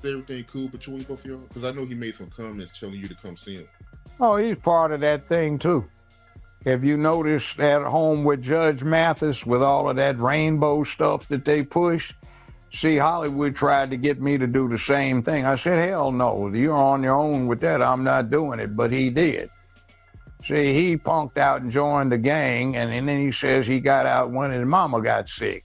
everything cool between both of y'all? Because I know he made some comments telling you to come see him. Oh, he's part of that thing too. Have you noticed at home with Judge Mathis with all of that rainbow stuff that they push? See, Hollywood tried to get me to do the same thing. I said, hell no, you're on your own with that. I'm not doing it, but he did. See, he punked out and joined the gang, and then he says he got out when his mama got sick.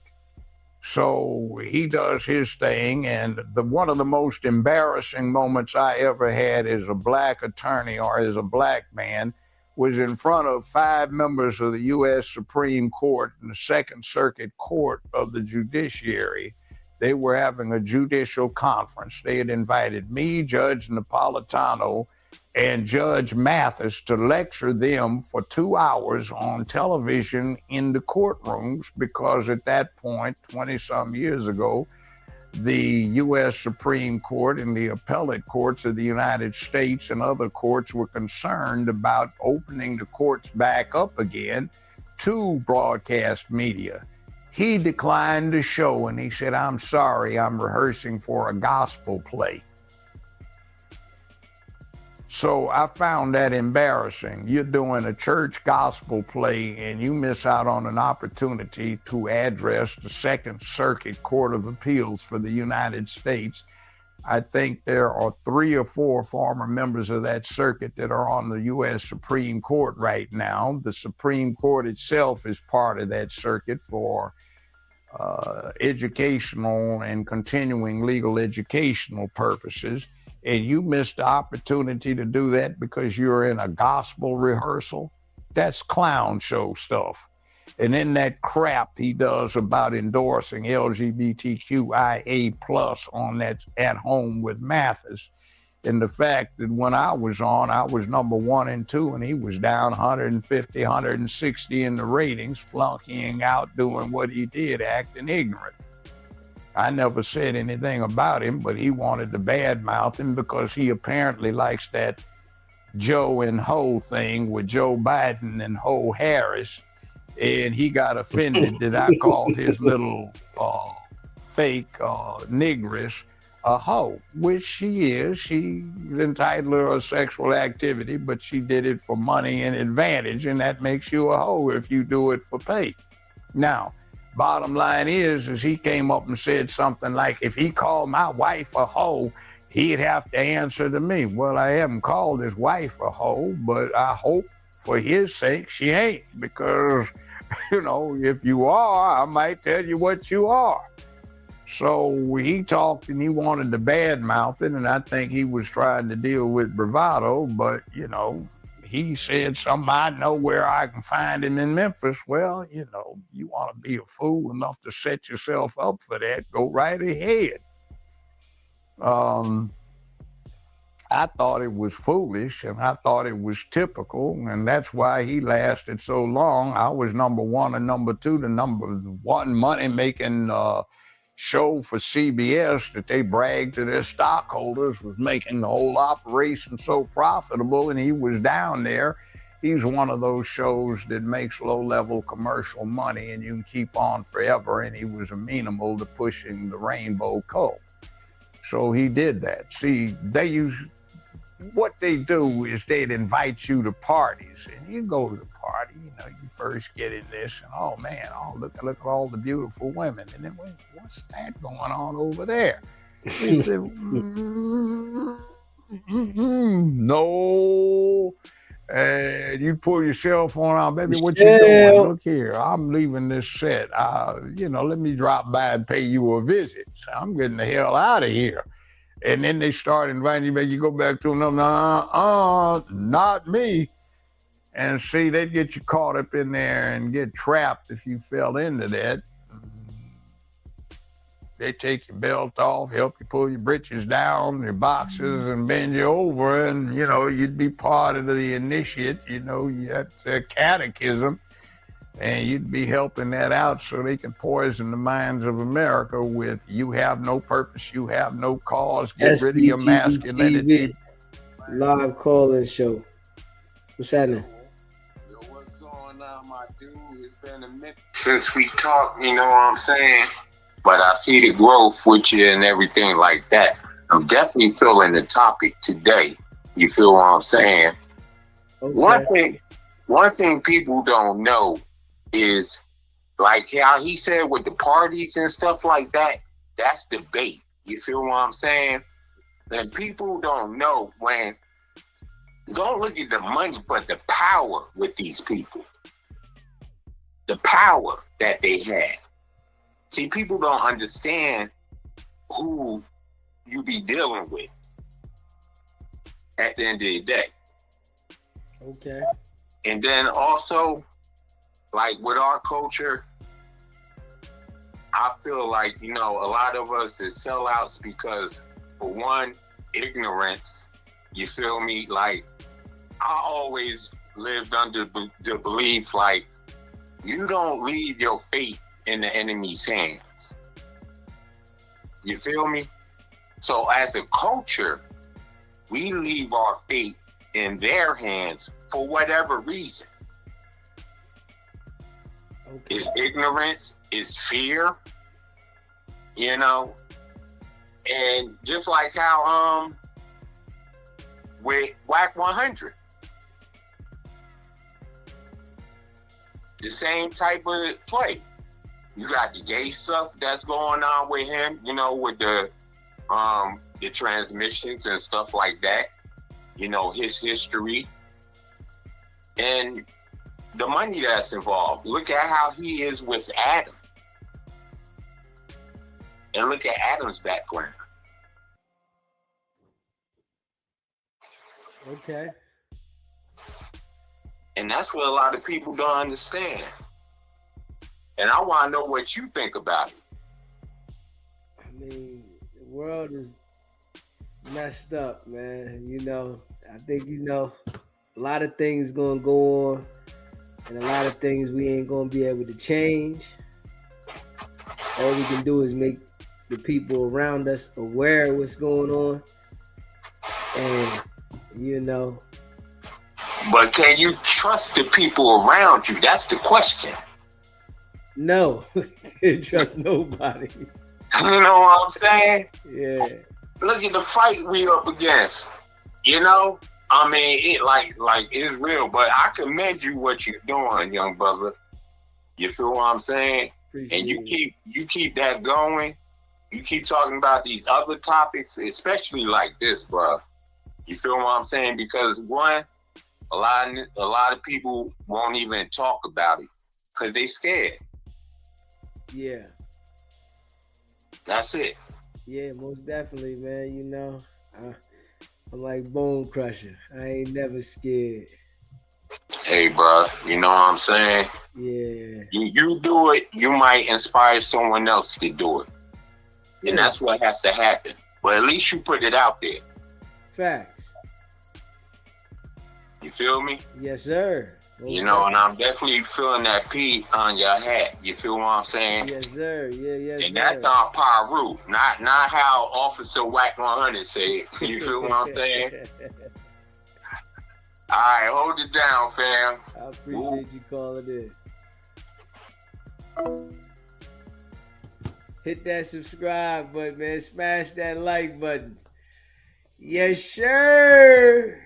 So he does his thing, and one of the most embarrassing moments I ever had as a black attorney or as a black man was in front of 5 members of the U.S. Supreme Court and the Second Circuit Court of the Judiciary. They were having a judicial conference. They had invited me, Judge Napolitano, and Judge Mathis to lecture them for 2 hours on television in the courtrooms because at that point, 20-some years ago, the U.S. Supreme Court and the appellate courts of the United States and other courts were concerned about opening the courts back up again to broadcast media. He declined the show and he said, I'm sorry, I'm rehearsing for a gospel play. So I found that embarrassing. You're doing a church gospel play and you miss out on an opportunity to address the Second Circuit Court of Appeals for the United States. I think there are 3 or 4 former members of that circuit that are on the U.S. Supreme Court right now. The Supreme Court itself is part of that circuit for educational and continuing legal educational purposes. And you missed the opportunity to do that because you're in a gospel rehearsal. That's clown show stuff. And then that crap he does about endorsing LGBTQIA+ on that At Home with Mathis. And the fact that when I was on, I was number 1 and 2, and he was down 150, 160 in the ratings, flunkying out, doing what he did, acting ignorant. I never said anything about him, but he wanted to badmouth him because he apparently likes that Joe and Ho thing with Joe Biden and Ho Harris. And he got offended that I called his little fake negress a hoe, which she is. She's entitled to her sexual activity, but she did it for money and advantage, and that makes you a hoe if you do it for pay. Now, bottom line is he came up and said something like, if he called my wife a hoe, he'd have to answer to me. Well, I haven't called his wife a hoe, but I hope for his sake she ain't, because, you know, if you are, I might tell you what you are. So he talked and he wanted to badmouth it, and I think he was trying to deal with bravado, but, you know, he said somebody know where I can find him in Memphis. Well, you know, you want to be a fool enough to set yourself up for that, go right ahead. I thought it was foolish and I thought it was typical, and that's why he lasted so long. I was number 1 and number 2, the number 1 money-making show for CBS that they bragged to their stockholders was making the whole operation so profitable, and he was down there. He's one of those shows that makes low-level commercial money and you can keep on forever, and he was amenable to pushing the rainbow cult. So he did that. See, what they do is they'd invite you to parties, and you go to the party, you know, you first get in this, and oh man, look at all the beautiful women. And then, wait, what's that going on over there? He said, no. And you pull your cell phone out, baby, what you doing? Look here, I'm leaving this set. You know, let me drop by and pay you a visit. So I'm getting the hell out of here. And then they start inviting you back. You go back to them, not me. And see, they get you caught up in there and get trapped if you fell into that. They take your belt off, help you pull your britches down, your boxes, and bend you over. And, you know, you'd be part of the initiate, you know, that's a catechism. And you'd be helping that out so they can poison the minds of America with, you have no purpose, you have no cause, get rid of your masculinity. Live call-in show. What's happening? Yo, what's going on, my dude? It's been a minute since we talked, you know what I'm saying? But I see the growth with you and everything like that. I'm definitely feeling the topic today. You feel what I'm saying? Okay. One thing people don't know is like how he said with the parties and stuff like that, that's debate. You feel what I'm saying? And people don't know when, don't look at the money, but the power with these people. The power that they have. See, people don't understand who you be dealing with at the end of the day. Okay. And then also, like with our culture, I feel like, you know, a lot of us is sellouts because, for one, ignorance. You feel me? Like, I always lived under the belief, like, you don't leave your fate in the enemy's hands. You feel me? So as a culture, we leave our fate in their hands for whatever reason. Okay. It's ignorance, it's fear, you know? And just like how with Whack 100, the same type of play. You got the gay stuff that's going on with him, you know, with the transmissions and stuff like that, you know, his history, and the money that's involved. Look at how he is with Adam, and look at Adam's background. Okay. And that's what a lot of people don't understand. And I want to know what you think about it. I mean, the world is messed up, man. You know, I think, you know, a lot of things gonna go on, and a lot of things we ain't gonna be able to change. All we can do is make the people around us aware of what's going on. And, you know. But can you trust the people around you? That's the question. No, can't trust nobody. You know what I'm saying? Yeah. Look at the fight we up against. You know? I mean, it like it's real, but I commend you what you're doing, young brother. You feel what I'm saying? Appreciate and it. you keep that going. You keep talking about these other topics, especially like this, bro. You feel what I'm saying? Because one, a lot of people won't even talk about it because they scared. Yeah. That's it. Yeah, most definitely, man. You know, I'm like Bone Crusher. I ain't never scared. Hey, bro, you know what I'm saying? Yeah. You do it, you might inspire someone else to do it. Yeah. And that's what has to happen. But at least you put it out there. Facts. You feel me? Yes, sir. Most You know, and definitely. I'm definitely feeling that P on your hat. You feel what I'm saying? Yes, sir. Yeah, yes, And sir. that's on Paru, not how Officer Whack 100 said. You feel what I'm saying? All right, hold it down, fam. I appreciate you calling in. Hit that subscribe button, man. Smash that like button. Yes, sir.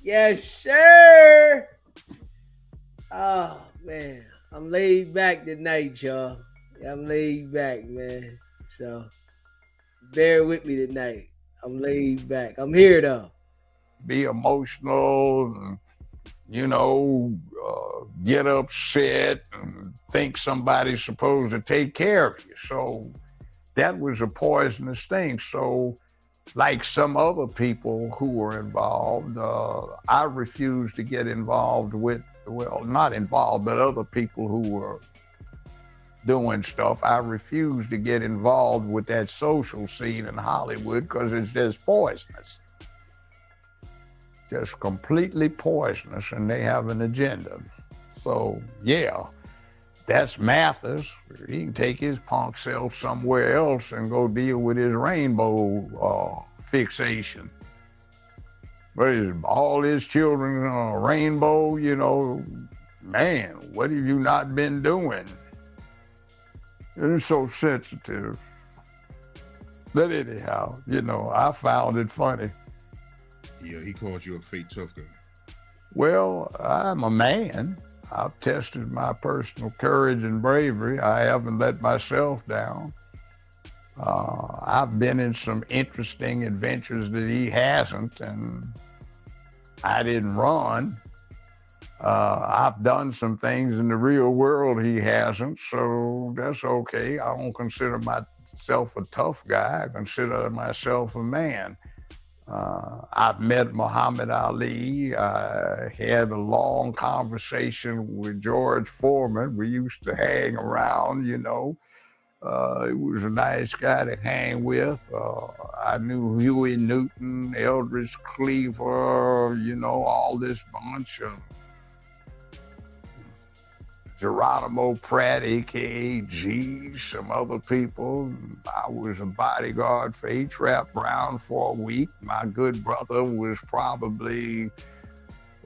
Yes, sir. Oh, man. I'm laid back tonight, y'all. I'm laid back, man. So, bear with me tonight. I'm laid back. I'm here, though. Be emotional and, you know, get upset and think somebody's supposed to take care of you. So that was a poisonous thing. So like some other people who were involved, I refused to get involved with, well, not involved, but other people who were doing stuff. I refused to get involved with that social scene in Hollywood because it's just poisonous. Just completely poisonous, and they have an agenda. So yeah, that's Mathis. He can take his punk self somewhere else and go deal with his rainbow fixation. But all his children on a rainbow, you know, man, what have you not been doing? It's so sensitive. But anyhow, you know, I found it funny. Yeah, he called you a fake tough guy. Well, I'm a man. I've tested my personal courage and bravery. I haven't let myself down. I've been in some interesting adventures that he hasn't, and I didn't run. I've done some things in the real world he hasn't, so that's okay. I don't consider myself a tough guy. I consider myself a man. I've met Muhammad Ali. I had a long conversation with George Foreman. We used to hang around, you know. He was a nice guy to hang with. I knew Huey Newton, Eldridge Cleaver, you know, all this bunch of Geronimo Pratt, a.k.a. G, some other people. I was a bodyguard for A-Trap Brown for a week. My good brother was probably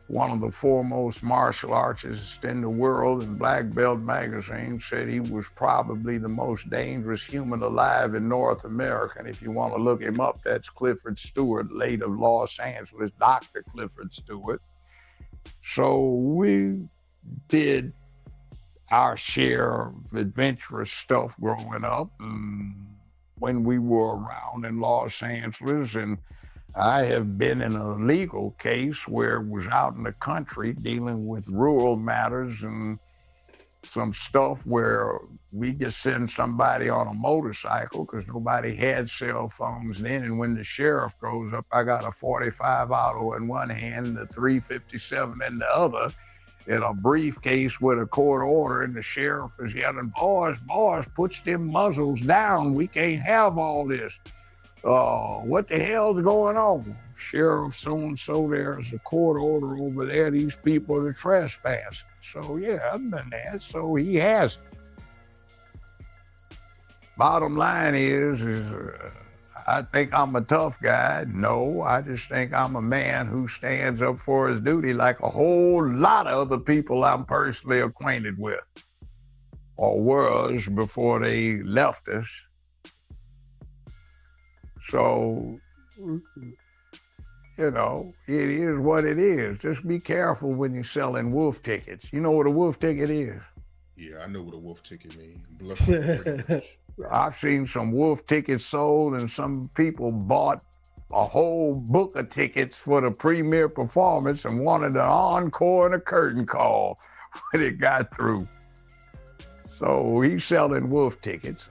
one of the foremost martial artists in the world, and Black Belt magazine said he was probably the most dangerous human alive in North America. And if you want to look him up, that's Clifford Stewart, late of Los Angeles, Dr. Clifford Stewart. So we did our share of adventurous stuff growing up, and when we were around in Los Angeles. And I have been in a legal case where it was out in the country dealing with rural matters and some stuff where we just send somebody on a motorcycle because nobody had cell phones then. And when the sheriff goes up, I got a 45 auto in one hand and a 357 in the other, in a briefcase with a court order, and the sheriff is yelling, boys, put them muzzles down. We can't have all this. What the hell's going on? Sheriff so-and-so, there's a court order over there. These people are trespassing. So yeah, I've done that. So he has it. Bottom line is I think I'm a tough guy. No, I just think I'm a man who stands up for his duty like a whole lot of other people I'm personally acquainted with, or was before they left us. So, you know, it is what it is. Just be careful when you're selling wolf tickets. You know what a wolf ticket is? Yeah, I know what a wolf ticket means. Bluff. I've seen some wolf tickets sold, and some people bought a whole book of tickets for the premiere performance and wanted an encore and a curtain call when it got through. So he's selling wolf tickets.